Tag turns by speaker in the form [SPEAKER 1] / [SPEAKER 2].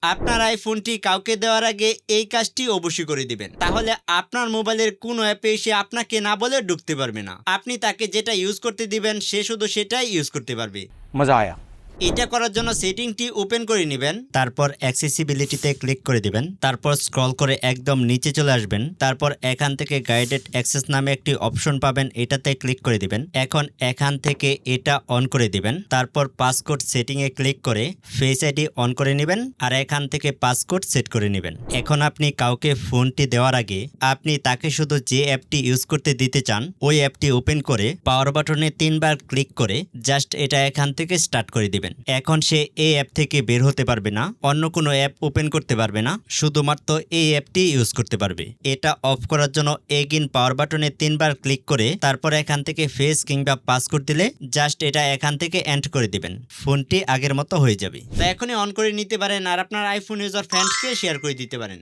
[SPEAKER 1] আপনার আইফোনটি কাউকে দেওয়ার আগে এই কাজটি অবশ্যই করে দিবেন, তাহলে আপনার মোবাইলের কোনো অ্যাপে এসে আপনাকে না বলে ঢুকতে পারবে না। আপনি তাকে যেটা ইউজ করতে দিবেন সে শুধু সেটাই ইউজ করতে পারবে।
[SPEAKER 2] मजा आया।
[SPEAKER 1] এটা করার জন্য সেটিংটি ওপেন করে নেবেন, তারপর অ্যাক্সেসিবিলিটিতে ক্লিক করে দিবেন, তারপর স্ক্রল করে একদম নিচে চলে আসবেন, তারপর এখান থেকে গাইডেড অ্যাক্সেস নামে একটি অপশন পাবেন, এটাতে ক্লিক করে দিবেন। এখন এখান থেকে এটা অন করে দিবেন, তারপর পাসকোড সেটিংয়ে ক্লিক করে ফেস আইডি অন করে নেবেন আর এখান থেকে পাসকোড সেট করে নেবেন। এখন আপনি কাউকে ফোনটি দেওয়ার আগে আপনি তাকে শুধু যে অ্যাপটি ইউজ করতে দিতে চান ওই অ্যাপটি ওপেন করে পাওয়ার বাটনে 3বার ক্লিক করে জাস্ট এটা এখান থেকে স্টার্ট করে দিবেন। এখন সে এই অ্যাপ থেকে বের হতে পারবে না, অন্য কোনো অ্যাপ ওপেন করতে পারবে না, শুধুমাত্র এই অ্যাপটি ইউজ করতে পারবে। এটা অফ করার জন্য এগেইন পাওয়ার বাটনে 3বার ক্লিক করে তারপর এখান থেকে ফেস কিংবা পাসকোড দিলে জাস্ট এটা এখান থেকে এন্ড করে দিবেন, ফোনটি আগের মতো হয়ে যাবে। তো এখনই অন করে নিতে পারেন আর আপনার আইফোন ইউজার ফ্রেন্ডকে শেয়ার করে দিতে পারেন।